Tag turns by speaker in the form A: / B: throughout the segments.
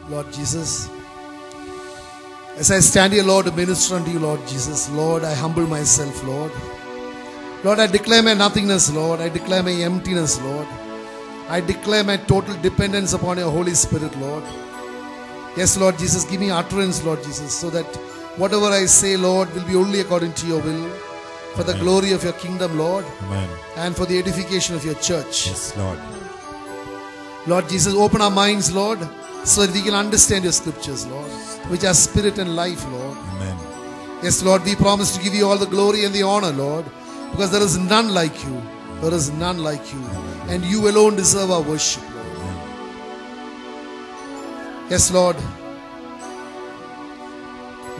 A: Lord Jesus, as I stand here, Lord, to minister unto you, Lord Jesus, Lord, I humble myself, Lord. Lord, I declare my nothingness, Lord. I declare my emptiness, Lord. I declare my total dependence upon your Holy Spirit, Lord. Yes, Lord Jesus, give me utterance, Lord Jesus, so that whatever I say, Lord, will be only according to your will, for the glory of your kingdom, Lord.
B: Amen.
A: And for the edification of your church.
B: Yes, Lord.
A: Lord Jesus, open our minds, Lord, so that we can understand your scriptures, Lord, which are spirit and life, Lord.
B: Amen.
A: Yes, Lord, we promise to give you all the glory and the honor, Lord, because there is none like you. There is none like you. And you alone deserve our worship, Lord. Yes, Lord,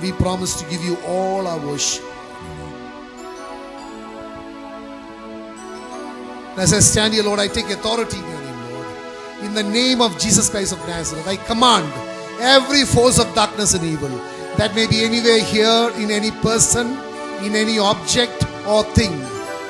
A: we promise to give you all our worship. As I stand here, Lord, I take authority in your name, Lord. In the name of Jesus Christ of Nazareth, I command every force of darkness and evil that may be anywhere here, in any person, in any object or thing,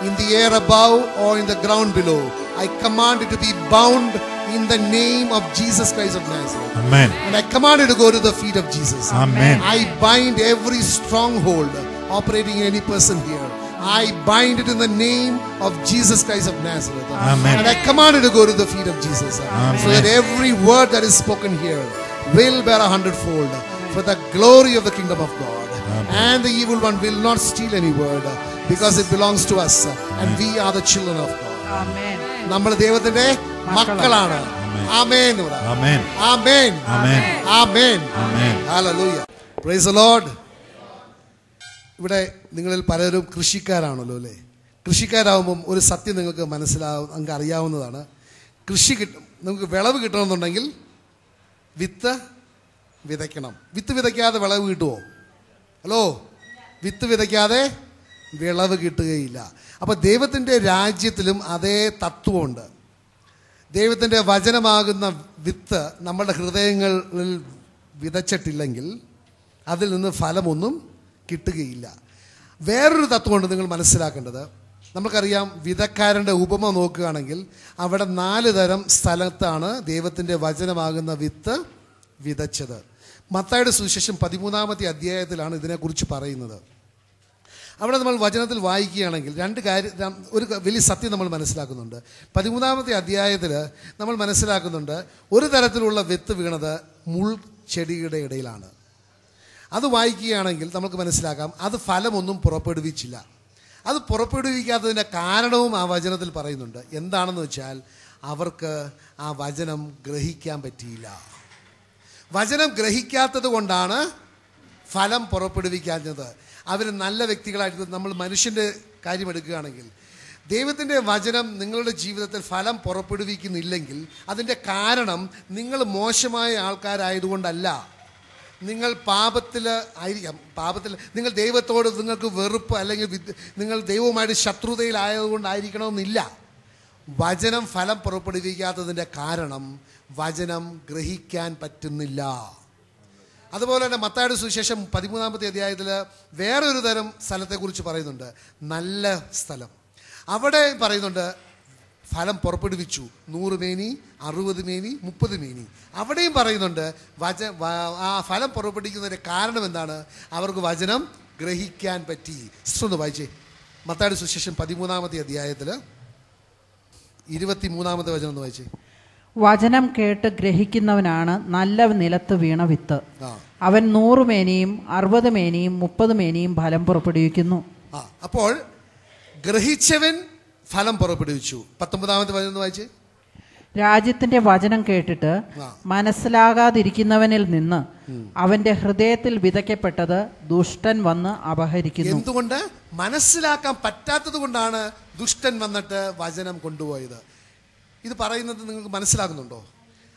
A: in the air above or in the ground below, I command it to be bound in the name of Jesus Christ of Nazareth.
B: Amen.
A: And I command it to go to the feet of Jesus.
B: Amen.
A: I bind every stronghold operating in any person here. I bind it in the name of Jesus Christ of Nazareth.
B: Amen.
A: And I command it to go to the feet of Jesus.
B: Amen.
A: So that every word that is spoken here will bear 100-fold for the glory of the kingdom of God.
B: Amen.
A: And the evil one will not steal any word, because it belongs to us. And we are the children of God.
C: Amen.
A: നമ്മൾ ദൈവത്തിന്റെ മക്കളാണ്. ആമേൻ.
B: Amen.
A: Amen.
B: Amen.
A: Amen.
B: Amen.
A: Hallelujah. Praise the Lord. ഇവിടെ നിങ്ങളിൽ പലരും കൃഷിക്കാരാണല്ലോ അല്ലേ? കൃഷിക്കാരാകുമ്പം ഒരു സത്യം നിങ്ങൾക്ക് നിങ്ങൾക്ക് അറിയാവുന്നതാണ്. കൃഷി നമുക്ക് വിളവ് കിട്ടണമെന്നുണ്ടെങ്കിൽ വിത്ത് വിതയ്ക്കണം. വിത്ത് വിതയ്ക്കാതെ വിളവ് കിട്ടുമോ? ഹലോ, വിത്ത് വിതയ്ക്കാതെ വിളവ് കിട്ടുകയില്ല. അപ്പോൾ ദൈവത്തിൻ്റെ രാജ്യത്തിലും അതേ തത്വമുണ്ട്. ദൈവത്തിൻ്റെ വചനമാകുന്ന വിത്ത് നമ്മുടെ ഹൃദയങ്ങളിൽ വിതച്ചിട്ടില്ലെങ്കിൽ അതിൽ നിന്ന് ഫലമൊന്നും കിട്ടുകയില്ല. വേറൊരു തത്വമുണ്ട് നിങ്ങൾ മനസ്സിലാക്കേണ്ടത്. നമുക്കറിയാം, വിതക്കാരൻ്റെ ഉപമ നോക്കുകയാണെങ്കിൽ അവിടെ 4 തരം സ്ഥലത്താണ് ദൈവത്തിൻ്റെ വചനമാകുന്ന വിത്ത് വിതച്ചത്. മത്തായിയുടെ സുവിശേഷം 13-ാമത്തെ അധ്യായത്തിലാണ് ഇതിനെക്കുറിച്ച് പറയുന്നത്. അവിടെ നമ്മൾ വചനത്തിൽ വായിക്കുകയാണെങ്കിൽ ഒരു വലിയ സത്യം നമ്മൾ മനസ്സിലാക്കുന്നുണ്ട്. 13-ാമത്തെ അധ്യായത്തിൽ നമ്മൾ മനസ്സിലാക്കുന്നുണ്ട്, ഒരു തരത്തിലുള്ള വിത്ത് വീണത് മുൾച്ചെടിയുടെ ഇടയിലാണ്. അത് വായിക്കുകയാണെങ്കിൽ നമുക്ക് മനസ്സിലാക്കാം, അത് ഫലമൊന്നും പുറപ്പെടുവിച്ചില്ല. അത് പുറപ്പെടുവിക്കാത്തതിൻ്റെ കാരണവും ആ വചനത്തിൽ പറയുന്നുണ്ട്. എന്താണെന്ന് വെച്ചാൽ, അവർക്ക് ആ വചനം ഗ്രഹിക്കാൻ പറ്റിയില്ല. വചനം ഗ്രഹിക്കാത്തത് കൊണ്ടാണ് ഫലം പുറപ്പെടുവിക്കാഞ്ഞത്. അവർ നല്ല വ്യക്തികളായിട്ട്, നമ്മൾ മനുഷ്യൻ്റെ കാര്യം എടുക്കുകയാണെങ്കിൽ, ദൈവത്തിൻ്റെ വചനം നിങ്ങളുടെ ജീവിതത്തിൽ ഫലം പുറപ്പെടുവിക്കുന്നില്ലെങ്കിൽ അതിൻ്റെ കാരണം നിങ്ങൾ മോശമായ ആൾക്കാരായതുകൊണ്ടല്ല. നിങ്ങൾ പാപത്തിൽ ആയിരിക്കാം. നിങ്ങൾ ദൈവത്തോട് നിങ്ങൾക്ക് വെറുപ്പ്, അല്ലെങ്കിൽ നിങ്ങൾ ദൈവവുമായിട്ട് ശത്രുതയിലായതുകൊണ്ടായിരിക്കണമെന്നില്ല. വചനം ഫലം പുറപ്പെടുവിക്കാത്തതിൻ്റെ കാരണം വചനം ഗ്രഹിക്കാൻ പറ്റുന്നില്ല. അതുപോലെ തന്നെ മത്തായിയുടെ സുവിശേഷം 13-ാമത്തെ അധ്യായത്തിൽ വേറൊരു തരം സ്ഥലത്തെക്കുറിച്ച് പറയുന്നുണ്ട്, നല്ല സ്ഥലം. അവിടെ പറയുന്നുണ്ട് ഫലം പുറപ്പെടുവിച്ചു, 100 മേനി, 60 മേനി, 30 മേനി. അവിടെയും പറയുന്നുണ്ട് ആ ഫലം പുറപ്പെടുവിക്കുന്നതിൻ്റെ കാരണം എന്താണ്? അവർക്ക് വചനം ഗ്രഹിക്കാൻ പറ്റി. ഒന്ന് വായിച്ചേ, മത്തായിയുടെ സുവിശേഷം 13-ാമത്തെ അധ്യായത്തിൽ 23-ാമത്തെ വചനം ഒന്ന് വായിച്ചേ.
C: വചനം കേട്ട് ഗ്രഹിക്കുന്നവനാണ് നല്ല നിലത്ത് വീണ വിത്ത്. അവൻ 100 മേനിയും 60 മേനിയും 30 മേനിയും ഫലം പുറപ്പെടുവിക്കുന്നു.
A: അപ്പോൾ ഗ്രഹിച്ചവൻ ഫലം പുറപ്പെടുവിച്ചു. 19-ാമത്തെ വചനം ഒന്ന് വായിച്ചേ.
C: രാജ്യത്തിന്റെ വചനം കേട്ടിട്ട് മനസ്സിലാകാതിരിക്കുന്നവനിൽ നിന്ന് അവന്റെ ഹൃദയത്തിൽ വിതയ്ക്കപ്പെട്ടത് ദുഷ്ടൻ വന്ന് അപഹരിക്കുന്നു.
A: എന്തുകൊണ്ട്? മനസ്സിലാക്കാൻ പറ്റാത്തത് കൊണ്ടാണ് ദുഷ്ടൻ വന്നിട്ട് വചനം കൊണ്ടുപോയത്. ഇത് പറയുന്നത് നിങ്ങൾക്ക് മനസ്സിലാകുന്നുണ്ടോ?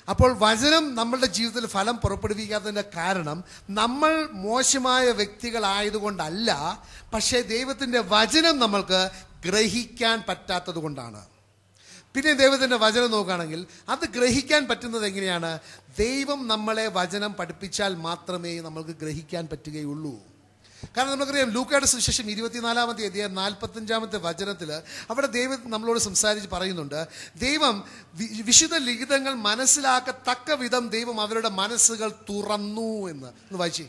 A: അപ്പോൾ വചനം നമ്മളുടെ ജീവിതത്തിൽ ഫലം പുറപ്പെടുവിക്കാത്തതിൻ്റെ കാരണം നമ്മൾ മോശമായ വ്യക്തികളായതുകൊണ്ടല്ല, പക്ഷേ ദൈവത്തിൻ്റെ വചനം നമ്മൾക്ക് ഗ്രഹിക്കാൻ പറ്റാത്തത് കൊണ്ടാണ്. പിന്നെ ദൈവത്തിൻ്റെ വചനം നോക്കുകയാണെങ്കിൽ അത് ഗ്രഹിക്കാൻ പറ്റുന്നത് എങ്ങനെയാണ്? ദൈവം നമ്മളെ വചനം പഠിപ്പിച്ചാൽ മാത്രമേ നമ്മൾക്ക് ഗ്രഹിക്കാൻ പറ്റുകയുള്ളൂ. കാരണം നമുക്കറിയാം ലൂക്കയുടെ സുവിശേഷം 24-ാമത്തെ അധ്യായം 45-ാമത്തെ വചനത്തിൽ അവിടെ ദൈവം നമ്മളോട് സംസാരിച്ച് പറയുന്നുണ്ട്, ദൈവം വിശുദ്ധ ലിഖിതങ്ങൾ മനസ്സിലാക്കത്തക്ക വിധം ദൈവം അവരുടെ മനസ്സുകൾ തുറന്നു എന്ന്. ഒന്ന് വായിച്ചേ.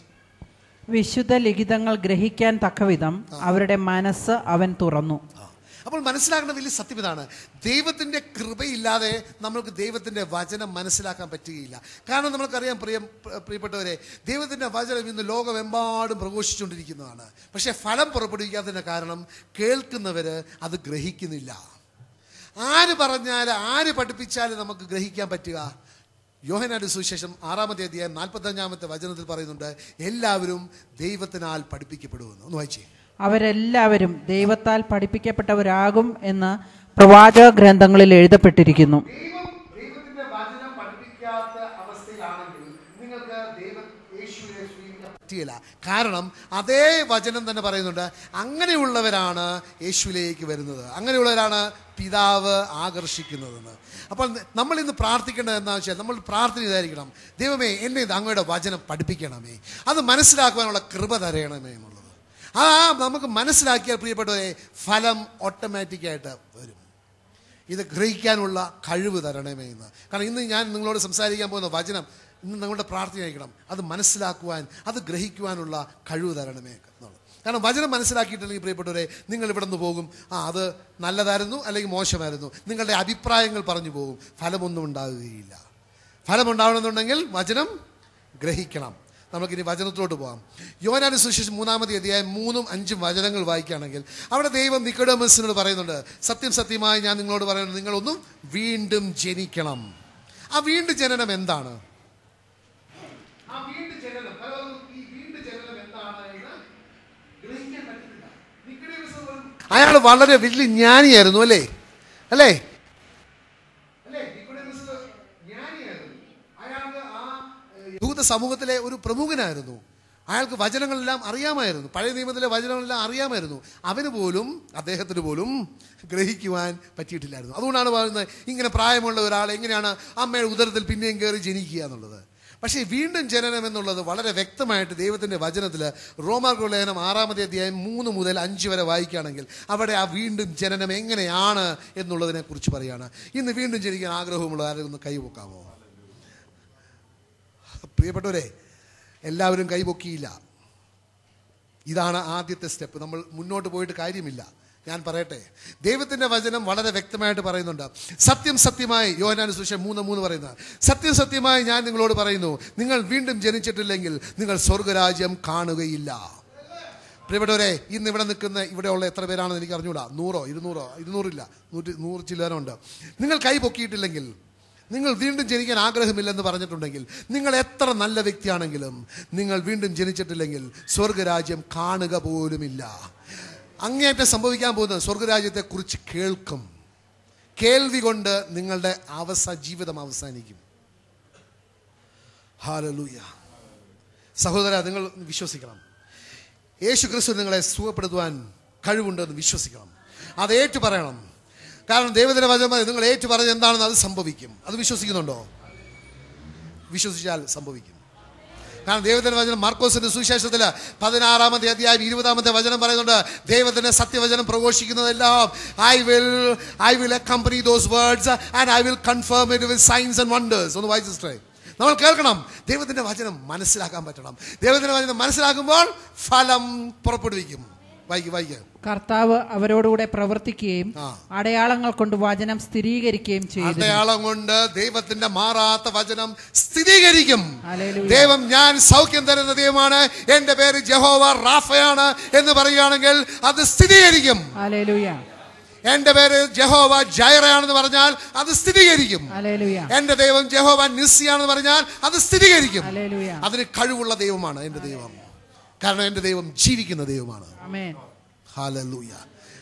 C: വിശുദ്ധ ലിഖിതങ്ങൾ ഗ്രഹിക്കാൻ തക്കവിധം അവരുടെ മനസ്സ് അവൻ തുറന്നു.
A: അപ്പോൾ മനസ്സിലാക്കേണ്ട വലിയ സത്യം ഇതാണ്, ദൈവത്തിൻ്റെ കൃപയില്ലാതെ നമ്മൾക്ക് ദൈവത്തിൻ്റെ വചനം മനസ്സിലാക്കാൻ പറ്റുകയില്ല. കാരണം നമ്മൾക്കറിയാം പ്രിയപ്പെട്ടവരെ, ദൈവത്തിൻ്റെ വചനം ഇന്ന് ലോകമെമ്പാടും പ്രഘോഷിച്ചുകൊണ്ടിരിക്കുന്നതാണ്. പക്ഷേ ഫലം പുറപ്പെടുവിക്കാത്തതിൻ്റെ കാരണം കേൾക്കുന്നവർ അത് ഗ്രഹിക്കുന്നില്ല. ആര് പറഞ്ഞാലും ആര് പഠിപ്പിച്ചാലും നമുക്ക് ഗ്രഹിക്കാൻ പറ്റുക? യോഹന്നാന്റെ സുവിശേഷം 6-ാമത്തെ അധ്യായം 45-ാമത്തെ വചനത്തിൽ പറയുന്നുണ്ട്, എല്ലാവരും ദൈവത്തിനാൽ പഠിപ്പിക്കപ്പെടുമെന്ന്. ഒന്ന് വായിച്ചേ.
C: അവരെല്ലാവരും ദൈവത്താൽ പഠിപ്പിക്കപ്പെട്ടവരാകും എന്ന് പ്രവാചക ഗ്രന്ഥങ്ങളിൽ എഴുതപ്പെട്ടിരിക്കുന്നു.
A: ദൈവത്തിന്റെ വചനം പഠിപ്പിക്കാത്ത അവസ്ഥയിലാണെങ്കിൽ നിങ്ങൾക്ക് യേശുവിനെ സ്വീകരിക്കാൻ പറ്റില്ല. കാരണം അതേ വചനം തന്നെ പറയുന്നുണ്ട്, അങ്ങനെയുള്ളവരാണ് യേശുവിലേക്ക് വരുന്നത്, അങ്ങനെയുള്ളവരാണ് പിതാവ് ആകർഷിക്കുന്നതെന്ന്. അപ്പോൾ നമ്മൾ ഇന്ന് പ്രാർത്ഥിക്കേണ്ടത് എന്താണെന്ന് വെച്ചാൽ, നമ്മൾ പ്രാർത്ഥന ഇതായിരിക്കണം, ദൈവമേ എന്നെ അങ്ങയുടെ വചനം പഠിപ്പിക്കണമേ, അത് മനസ്സിലാക്കുവാനുള്ള കൃപ തരയണമേ എന്നുള്ളത്. നമുക്ക് മനസ്സിലാക്കിയാൽ പ്രിയപ്പെട്ടവരെ ഫലം ഓട്ടോമാറ്റിക്കായിട്ട് വരും. ഇത് ഗ്രഹിക്കാനുള്ള കഴിവ് തരണമേ എന്ന്. കാരണം ഇന്ന് ഞാൻ നിങ്ങളോട് സംസാരിക്കാൻ പോകുന്ന വചനം ഇന്ന് നിങ്ങളുടെ പ്രാർത്ഥനയായിരിക്കണം, അത് മനസ്സിലാക്കുവാൻ, അത് ഗ്രഹിക്കുവാനുള്ള കഴിവ് തരണമേ എന്നുള്ളത്. കാരണം വചനം മനസ്സിലാക്കിയിട്ടില്ലെങ്കിൽ പ്രിയപ്പെട്ടവരെ നിങ്ങൾ ഇവിടെ നിന്ന് പോകും, അത് നല്ലതായിരുന്നു അല്ലെങ്കിൽ മോശമായിരുന്നു, നിങ്ങളുടെ അഭിപ്രായങ്ങൾ പറഞ്ഞു പോകും, ഫലമൊന്നും ഉണ്ടാകുകയില്ല. ഫലമുണ്ടാവണമെന്നുണ്ടെങ്കിൽ വചനം ഗ്രഹിക്കണം. നമുക്കിനി വചനത്തിലോട്ട് പോകാം. യോഹന്നാന്റെ സുവിശേഷം 3-ാമത്തെ അധ്യായം 3-5 വചനങ്ങൾ വായിക്കുകയാണെങ്കിൽ അവിടെ ദൈവം നിക്കോഡെമസിനോട് പറയുന്നുണ്ട്, സത്യം സത്യമായി ഞാൻ നിങ്ങളോട് പറയുന്നത്, നിങ്ങളൊന്നും വീണ്ടും ജനിക്കണം. ആ വീണ്ടും ജനനം എന്താണ്? അയാൾ വളരെ വലിയ ജ്ഞാനിയായിരുന്നു, അല്ലേ? യഹൂദ സമൂഹത്തിലെ ഒരു പ്രമുഖനായിരുന്നു. അയാൾക്ക് വചനങ്ങളെല്ലാം അറിയാമായിരുന്നു, പഴയ നിയമത്തിലെ വചനങ്ങളെല്ലാം അറിയാമായിരുന്നു. അദ്ദേഹത്തിന് പോലും ഗ്രഹിക്കുവാൻ പറ്റിയിട്ടില്ലായിരുന്നു. അതുകൊണ്ടാണ് പറയുന്നത്, ഇങ്ങനെ പ്രായമുള്ള ഒരാൾ എങ്ങനെയാണ് അമ്മയുടെ ഉദരത്തിൽ പിന്നെയും കയറി ജനിക്കുക എന്നുള്ളത്. പക്ഷേ വീണ്ടും ജനനം എന്നുള്ളത് വളരെ വ്യക്തമായിട്ട് ദൈവത്തിൻ്റെ വചനത്തിൽ റോമാർക്ക് ലേഖനം 6-ാമത്തെ അധ്യായം 3 മുതൽ 5 വരെ വായിക്കുകയാണെങ്കിൽ അവിടെ ആ വീണ്ടും ജനനം എങ്ങനെയാണ് എന്നുള്ളതിനെ കുറിച്ച് പറയുകയാണ്. ഇന്ന് വീണ്ടും ജനിക്കാൻ ആഗ്രഹമുള്ള ആരെങ്കിലും ഒന്ന് കൈവക്കാമോ? പ്രിയപ്പെട്ടവരെ, എല്ലാവരും കൈപൊക്കിയില്ല. ഇതാണ് ആദ്യത്തെ സ്റ്റെപ്പ്. നമ്മൾ മുന്നോട്ട് പോയിട്ട് കാര്യമില്ല. ഞാൻ പറയട്ടെ, ദൈവത്തിൻ്റെ വചനം വളരെ വ്യക്തമായിട്ട് പറയുന്നുണ്ട്, സത്യം സത്യമായി, യോഹന്നാന്റെ സുവിശേഷം 3:3 പറയുന്നത്, സത്യം സത്യമായി ഞാൻ നിങ്ങളോട് പറയുന്നു, നിങ്ങൾ വീണ്ടും ജനിച്ചിട്ടില്ലെങ്കിൽ നിങ്ങൾ സ്വർഗരാജ്യം കാണുകയില്ല. പ്രിയപ്പെട്ടവരെ, ഇന്ന് ഇവിടെ നിൽക്കുന്ന ഇവിടെയുള്ള എത്ര പേരാണെന്ന് എനിക്ക് അറിഞ്ഞൂടാ, 100, 200, 200 100 ചില്ലറുണ്ട്. നിങ്ങൾ കൈ പൊക്കിയിട്ടില്ലെങ്കിൽ, നിങ്ങൾ വീണ്ടും ജനിക്കാൻ ആഗ്രഹമില്ലെന്ന് പറഞ്ഞിട്ടുണ്ടെങ്കിൽ, നിങ്ങൾ എത്ര നല്ല വ്യക്തിയാണെങ്കിലും നിങ്ങൾ വീണ്ടും ജനിച്ചിട്ടില്ലെങ്കിൽ സ്വർഗരാജ്യം കാണുക പോലുമില്ല. അങ്ങേയറ്റം സംഭവിക്കാൻ പോകുന്നത് സ്വർഗരാജ്യത്തെക്കുറിച്ച് കേൾക്കും. കേൾവി കൊണ്ട് നിങ്ങളുടെ ജീവിതം അവസാനിക്കും. ഹല്ലേലൂയ. സഹോദര, നിങ്ങൾ വിശ്വസിക്കണം, യേശു ക്രിസ്തു നിങ്ങളെ സുഖപ്പെടുത്തുവാൻ കഴിവുണ്ടെന്ന് വിശ്വസിക്കണം. അത് ഏറ്റു പറയണം. കാരണം ദൈവത്തിൻ്റെ വചനം നിങ്ങൾ ഏറ്റു പറഞ്ഞത് എന്താണെന്ന് അത് സംഭവിക്കും. അത് വിശ്വസിക്കുന്നുണ്ടോ? വിശ്വസിച്ചാൽ സംഭവിക്കും. കാരണം ദൈവത്തിൻ്റെ വചനം മാർക്കോസിന്റെ സുവിശേഷത്തിൽ 16-ാമത്തെ അധ്യായം 20-ാമത്തെ വചനം പറയുന്നുണ്ട്, ദൈവത്തിൻ്റെ സത്യവചനം പ്രഘോഷിക്കുന്നതെല്ലാം I will accompany those words and I will confirm it with signs and wonders. ഒന്ന് വായിച്ചേ. നമ്മൾ കേൾക്കണം, ദൈവത്തിൻ്റെ വചനം മനസ്സിലാക്കാൻ പറ്റണം. ദൈവത്തിൻ്റെ വചനം മനസ്സിലാക്കുമ്പോൾ ഫലം പുറപ്പെടുവിക്കും. വായിക്കുക.
C: കർത്താവ് അവരോടുകൂടെ പ്രവർത്തിക്കുകയും അടയാളങ്ങൾ കൊണ്ട് വചനം സ്ഥിരീകരിക്കുകയും ചെയ്തു.
A: അടയാളം കൊണ്ട് ദൈവത്തിന്റെ മാറാത്ത വചനം സ്ഥിരീകരിക്കും. ദൈവം ഞാൻ സൗഖ്യം തരുന്ന ദൈവമാണ്, എന്റെ പേര് യഹോവ റാഫയാണ് എന്ന് പറയുകയാണെങ്കിൽ അത് സ്ഥിരീകരിക്കും.
C: ഹല്ലേലൂയ.
A: എന്റെ പേര് യഹോവ ജൈറയാണെന്ന് പറഞ്ഞാൽ അത് സ്ഥിരീകരിക്കും.
C: ഹല്ലേലൂയ.
A: എന്റെ ദൈവം യഹോവ നിസ്സിയാണെന്ന് പറഞ്ഞാൽ അത് സ്ഥിരീകരിക്കും.
C: ഹല്ലേലൂയ.
A: അതിന് കഴിവുള്ള ദൈവമാണ് എന്റെ ദൈവം. കാരണം എന്റെ ദൈവം ജീവിക്കുന്ന ദൈവമാണ്.
C: ആമേൻ.
A: ഹല്ലേലൂയ.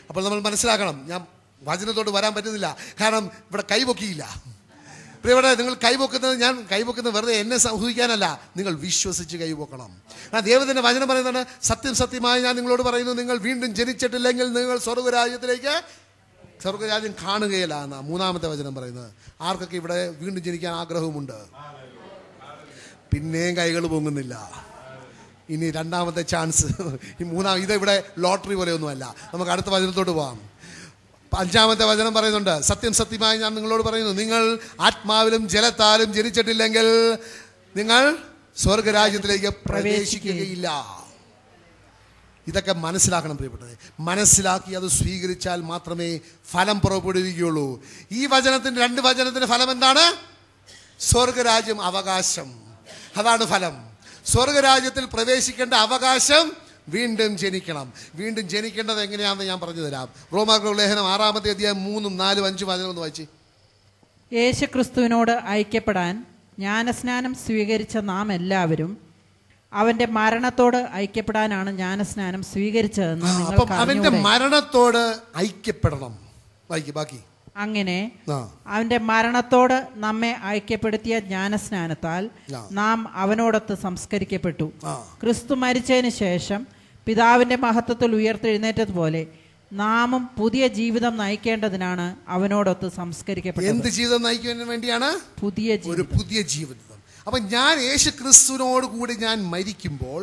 A: അപ്പോൾ നമ്മൾ മനസ്സിലാക്കണം, ഞാൻ വചനത്തോട് വരാൻ പറ്റുന്നില്ല, കാരണം ഇവിടെ കൈപൊക്കിയില്ല. ഇവിടെ നിങ്ങൾ കൈപൊക്കുന്നത്, ഞാൻ കൈപൊക്കുന്നത് വെറുതെ എന്നെ ഊഹിക്കാനല്ല, നിങ്ങൾ വിശ്വസിച്ച് കൈപൊക്കണം. ദൈവത്തിന്റെ വചനം പറയുന്നതാണ്, സത്യം സത്യമായി ഞാൻ നിങ്ങളോട് പറയുന്നു, നിങ്ങൾ വീണ്ടും ജനിച്ചിട്ടില്ലെങ്കിൽ നിങ്ങൾ സ്വർഗരാജ്യം കാണുകയില്ല എന്നാ 3-ാമത്തെ വചനം പറയുന്നത്. ആർക്കൊക്കെ ഇവിടെ വീണ്ടും ജനിക്കാൻ ആഗ്രഹമുണ്ട്? പിന്നെയും കൈകൾ പൊങ്ങുന്നില്ല. ഇനി രണ്ടാമത്തെ ചാൻസ്, ഈ ഇതിവിടെ ലോട്ടറി പോലെയൊന്നുമല്ല. നമുക്ക് അടുത്ത വചനത്തോട്ട് പോകാം. 5-ാമത്തെ വചനം പറയുന്നുണ്ട്, സത്യം സത്യമായി ഞാൻ നിങ്ങളോട് പറയുന്നു, നിങ്ങൾ ആത്മാവിലും ജലത്താലും ജനിച്ചിട്ടില്ലെങ്കിൽ നിങ്ങൾ സ്വർഗരാജ്യത്തിലേക്ക് പ്രവേശിക്കുകയില്ല. ഇതൊക്കെ മനസ്സിലാക്കണം പ്രിയപ്പെട്ടത്. മനസ്സിലാക്കി അത് സ്വീകരിച്ചാൽ മാത്രമേ ഫലം പുറപ്പെടുവിക്കുകയുള്ളൂ. ഈ വചനത്തിന് 2 വചനത്തിന്റെ ഫലം എന്താണ്? സ്വർഗരാജ്യം, അവകാശം. അതാണ് ഫലം. സ്വർഗരാജ്യത്തിൽ പ്രവേശിക്കേണ്ട അവകാശം വീണ്ടും ജനിക്കണം. വീണ്ടും ജനിക്കേണ്ടത് എങ്ങനെയാണെന്ന് ഞാൻ പറഞ്ഞു തരാം. റോമാക്കാരുടെ ലേഖനം 6-ാമത്തെ അധ്യായം 3, 4, 5 വചനം ഒന്ന് വായിച്ച്.
C: യേശുക്രിസ്തുവിനോട് ഐക്യപ്പെടാൻ ജ്ഞാനസ്നാനം സ്വീകരിച്ച നാം എല്ലാവരും അവന്റെ മരണത്തോട് ഐക്യപ്പെടാനാണ് ജ്ഞാനസ്നാനം സ്വീകരിച്ചതെന്ന്
A: അപ്പം അവന്റെ മരണത്തോട് ഐക്യപ്പെടണം. ബാക്കി
C: അങ്ങനെ അവന്റെ മരണത്തോട് നമ്മെ ഐക്യപ്പെടുത്തിയ ജ്ഞാനസ്നാനത്താൽ നാം അവനോടൊത്ത് സംസ്കരിക്കപ്പെട്ടു. ക്രിസ്തു മരിച്ചതിന് ശേഷം പിതാവിന്റെ മഹത്വത്തിൽ ഉയർത്തെഴുന്നേറ്റതുപോലെ നാമും പുതിയ ജീവിതം നയിക്കേണ്ടതിനാണ് അവനോടൊത്ത് സംസ്കരിക്കപ്പെട്ടത്.
A: എന്ത് ജീവിതം നയിക്കുന്നതിന് വേണ്ടിയാണ്? ഒരു പുതിയ ജീവിതം. അപ്പൊ ഞാൻ യേശു ക്രിസ്തുവിനോട് കൂടി ഞാൻ മരിക്കുമ്പോൾ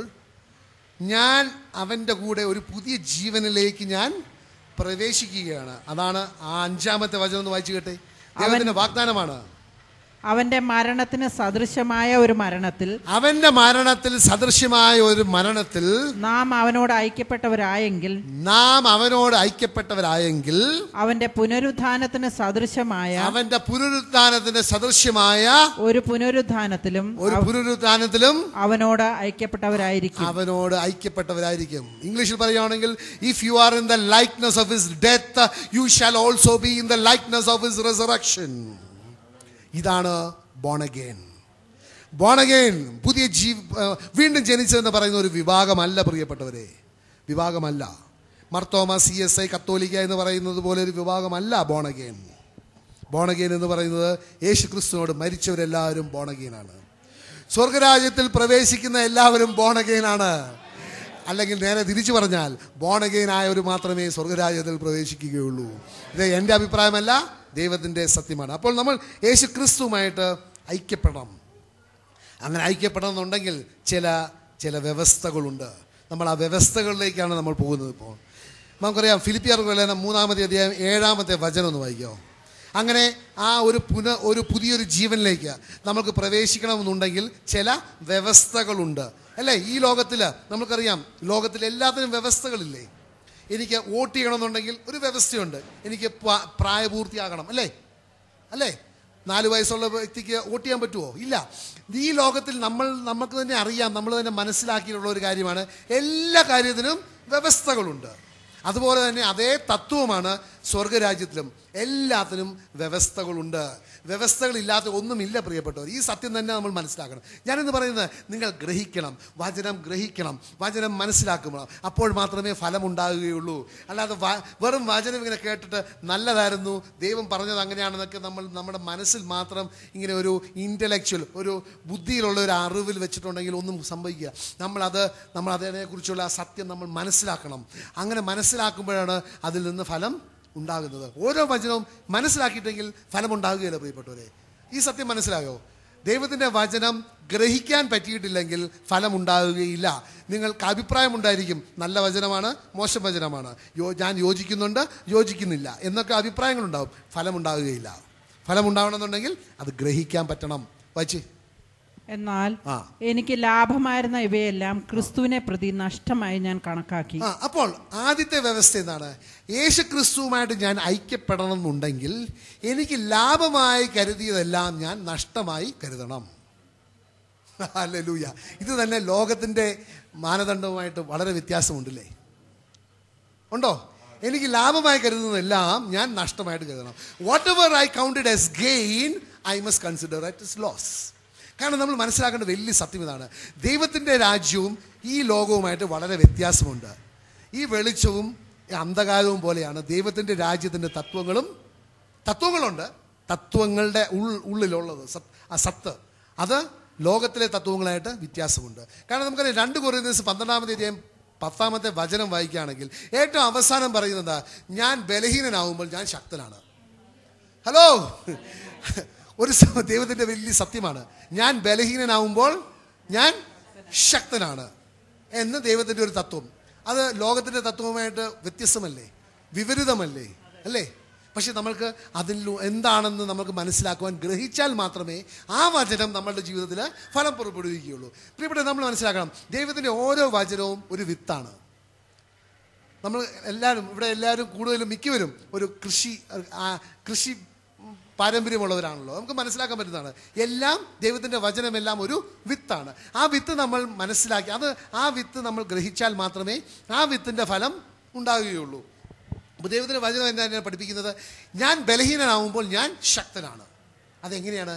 A: ഞാൻ അവന്റെ കൂടെ ഒരു പുതിയ ജീവനിലേക്ക് ഞാൻ പ്രവേശിക്കുകയാണ്. അതാണ് ആ 5-ാമത്തെ വചനം ഒന്ന് വായിച്ചു കേട്ടെ. ദൈവത്തിന്റെ വാഗ്ദാനമാണ്.
C: അവന്റെ മരണത്തിന് സദൃശമായ ഒരു മരണത്തിൽ,
A: അവന്റെ മരണത്തിൽ സദൃശ്യമായ ഒരു മരണത്തിൽ
C: നാം അവനോട് ഐക്യപ്പെട്ടവരായെങ്കിൽ അവന്റെ പുനരുത്ഥാനത്തിന് സദൃശമായ ഒരു പുനരുത്ഥാനത്തിലും അവനോട് ഐക്യപ്പെട്ടവരായിരിക്കും.
A: ഇംഗ്ലീഷിൽ പറയുകയാണെങ്കിൽ, if you are in the likeness of his death you shall also be in the likeness of his resurrection. ഇതാണ് ബോൺ അഗെയിൻ. പുതിയ വീണ്ടും ജനിച്ചതെന്ന് പറയുന്ന ഒരു വിഭാഗമല്ല പ്രിയപ്പെട്ടവരെ, വിഭാഗമല്ല. മർത്തോമ, CSI, കത്തോലിക്ക എന്ന് പറയുന്നത് പോലെ ഒരു വിഭാഗമല്ല ബോൺ അഗെയിൻ. എന്ന് പറയുന്നത് യേശു ക്രിസ്തുവിനോട് മരിച്ചവരെല്ലാവരും ബോൺ അഗെയിനാണ്. സ്വർഗരാജ്യത്തിൽ പ്രവേശിക്കുന്ന എല്ലാവരും ബോൺ അഗെയിനാണ്. അല്ലെങ്കിൽ നേരെ തിരിച്ചു പറഞ്ഞാൽ, ബോൺ അഗെയിൻ ആയവർ മാത്രമേ സ്വർഗരാജ്യത്തിൽ പ്രവേശിക്കുകയുള്ളൂ. ഇത് എൻ്റെ അഭിപ്രായമല്ല, ദൈവത്തിൻ്റെ സത്യമാണ്. അപ്പോൾ നമ്മൾ യേശു ക്രിസ്തുവുമായിട്ട് ഐക്യപ്പെടണം. അങ്ങനെ ഐക്യപ്പെടണമെന്നുണ്ടെങ്കിൽ ചില വ്യവസ്ഥകളുണ്ട്. നമ്മൾ ആ വ്യവസ്ഥകളിലേക്കാണ് നമ്മൾ പോകുന്നത്. ഇപ്പോൾ നമുക്കറിയാം, ഫിലിപ്പിയർക്ക് ലേഖനം 3-ാമത്തെ അധ്യായം 7-ാമത്തെ വചനം ഒന്ന് വായിക്കോ. അങ്ങനെ ആ ഒരു പുതിയൊരു ജീവനിലേക്ക് നമുക്ക് പ്രവേശിക്കണമെന്നുണ്ടെങ്കിൽ ചില വ്യവസ്ഥകളുണ്ട്, അല്ലേ? ഈ ലോകത്തിൽ നമുക്കറിയാം, ലോകത്തിൽ എല്ലാത്തിനും വ്യവസ്ഥകളില്ലേ? എനിക്ക് വോട്ട് ചെയ്യണമെന്നുണ്ടെങ്കിൽ ഒരു വ്യവസ്ഥയുണ്ട്. എനിക്ക് പ്രായപൂർത്തിയാകണം, അല്ലേ? 4 വയസ്സുള്ള വ്യക്തിക്ക് വോട്ട് ചെയ്യാൻ പറ്റുമോ? ഇല്ല. ഈ ലോകത്തിൽ നമുക്ക് തന്നെ അറിയാം, നമ്മൾ തന്നെ മനസ്സിലാക്കിയിട്ടുള്ള ഒരു കാര്യമാണ്, എല്ലാ കാര്യത്തിനും വ്യവസ്ഥകളുണ്ട്. അതുപോലെ തന്നെ അതേ തത്വമാണ് സ്വർഗരാജ്യത്തിലും. എല്ലാത്തിനും വ്യവസ്ഥകളുണ്ട്. വ്യവസ്ഥകളില്ലാത്ത ഒന്നുമില്ല പ്രിയപ്പെട്ടവർ. ഈ സത്യം തന്നെ നമ്മൾ മനസ്സിലാക്കണം. ഞാനെന്ന് പറയുന്നത്, നിങ്ങൾ ഗ്രഹിക്കണം, വചനം മനസ്സിലാക്കണം. അപ്പോൾ മാത്രമേ ഫലമുണ്ടാകുകയുള്ളൂ. അല്ലാതെ വെറും വചനം ഇങ്ങനെ കേട്ടിട്ട് നല്ലതായിരുന്നു, ദൈവം പറഞ്ഞത് അങ്ങനെയാണെന്നൊക്കെ നമ്മുടെ മനസ്സിൽ മാത്രം ഇങ്ങനെ ഒരു ഇൻ്റലക്ച്വൽ, ഒരു ബുദ്ധിയിലുള്ള ഒരു അറിവിൽ വെച്ചിട്ടുണ്ടെങ്കിൽ ഒന്നും സംഭവിക്കുക. നമ്മൾ അതിനെക്കുറിച്ചുള്ള ആ സത്യം നമ്മൾ മനസ്സിലാക്കണം. അങ്ങനെ മനസ്സിലാക്കുമ്പോഴാണ് അതിൽ നിന്ന് ഫലം ഉണ്ടാകുന്നത്. ഓരോ വചനവും മനസ്സിലാക്കിയിട്ടെങ്കിൽ ഫലമുണ്ടാകുകയില്ല പ്രിയപ്പെട്ടവരെ. ഈ സത്യം മനസ്സിലായോ? ദൈവത്തിൻ്റെ വചനം ഗ്രഹിക്കാൻ പറ്റിയിട്ടില്ലെങ്കിൽ ഫലമുണ്ടാകുകയില്ല. നിങ്ങൾക്ക് അഭിപ്രായമുണ്ടായിരിക്കും, നല്ല വചനമാണ്, മോശം വചനമാണ്, ഞാൻ യോജിക്കുന്നുണ്ട്, യോജിക്കുന്നില്ല എന്നൊക്കെ അഭിപ്രായങ്ങളുണ്ടാവും. ഫലമുണ്ടാകുകയില്ല. ഫലമുണ്ടാവണമെന്നുണ്ടെങ്കിൽ അത് ഗ്രഹിക്കാൻ പറ്റണം. വായിച്ച്.
C: എന്നാൽ എനിക്ക് ലാഭമായിരുന്ന ഇവയെല്ലാം ക്രിസ്തുവിനെ പ്രതി നഷ്ടമായി ഞാൻ കണക്കാക്കി.
A: അപ്പോൾ ആദ്യത്തെ വ്യവസ്ഥ എന്താണ്? യേശു ക്രിസ്തുവുമായിട്ട് ഞാൻ ഐക്യപ്പെടണം എന്നുണ്ടെങ്കിൽ എനിക്ക് ലാഭമായി കരുതിയതെല്ലാം ഞാൻ നഷ്ടമായി കരുതണം. ഹല്ലേലൂയ. ഇത് തന്നെ ലോകത്തിൻ്റെ മാനദണ്ഡവുമായിട്ട് വളരെ വ്യത്യാസമുണ്ടല്ലേ? ഉണ്ടോ? എനിക്ക് ലാഭമായി കരുതുന്നതെല്ലാം ഞാൻ നഷ്ടമായിട്ട് കരുതണം. Whatever I counted as gain I must consider it as loss. കാരണം നമ്മൾ മനസ്സിലാക്കേണ്ട വലിയ സത്യം ഇതാണ്, ദൈവത്തിൻ്റെ രാജ്യവും ഈ ലോകവുമായിട്ട് വളരെ വ്യത്യാസമുണ്ട്. ഈ വെളിച്ചവും അന്ധകാരവും പോലെയാണ് ദൈവത്തിൻ്റെ രാജ്യത്തിൻ്റെ തത്വങ്ങളുണ്ട്. തത്വങ്ങളുടെ ഉള്ളിലുള്ളത് ആ സത്ത്, അത് ലോകത്തിലെ തത്വങ്ങളായിട്ട് വ്യത്യാസമുണ്ട്. കാരണം നമുക്കറിയാം, 2 കൊരിന്ത്യർ 12-ാമത്തെ അധ്യായം 10-ാമത്തെ വചനം വായിക്കുകയാണെങ്കിൽ ഏറ്റവും അവസാനം പറയുന്നത്, ഞാൻ ബലഹീനനാവുമ്പോൾ ഞാൻ ശക്തനാണ്. ഹലോ, ഒരു ദൈവത്തിൻ്റെ വലിയ സത്യമാണ്. ഞാൻ ബലഹീനനാവുമ്പോൾ ഞാൻ ശക്തനാണ്. എന്ന് ദൈവത്തിൻ്റെ ഒരു തത്വം. അത് ലോകത്തിൻ്റെ തത്വവുമായിട്ട് വ്യത്യസ്തമല്ലേ, വിപരീതമല്ലേ, അല്ലേ? പക്ഷെ നമ്മൾക്ക് അതിൽ എന്താണെന്ന് നമുക്ക് മനസ്സിലാക്കുവാൻ ഗ്രഹിച്ചാൽ മാത്രമേ ആ വചനം നമ്മളുടെ ജീവിതത്തിൽ ഫലം പുറപ്പെടുവിക്കുകയുള്ളൂ. പ്രിയപ്പെട്ട, നമ്മൾ മനസ്സിലാക്കണം, ദൈവത്തിൻ്റെ ഓരോ വചനവും ഒരു വിത്താണ്. നമ്മൾ എല്ലാവരും കൂടുതലും മിക്കവരും ഒരു കൃഷി പാരമ്പര്യമുള്ളവരാണല്ലോ. നമുക്ക് മനസ്സിലാക്കാൻ പറ്റുന്നതാണ്, എല്ലാം ദൈവത്തിൻ്റെ വചനമെല്ലാം ഒരു വിത്താണ്. ആ വിത്ത് നമ്മൾ മനസ്സിലാക്കി, ആ വിത്ത് നമ്മൾ ഗ്രഹിച്ചാൽ മാത്രമേ ആ വിത്തിൻ്റെ ഫലം ഉണ്ടാകുകയുള്ളൂ. അപ്പോൾ ദൈവത്തിൻ്റെ വചനം എന്താണ് പഠിപ്പിക്കുന്നത്? ഞാൻ ബലഹീനനാവുമ്പോൾ ഞാൻ ശക്തനാണ്. അതെങ്ങനെയാണ്?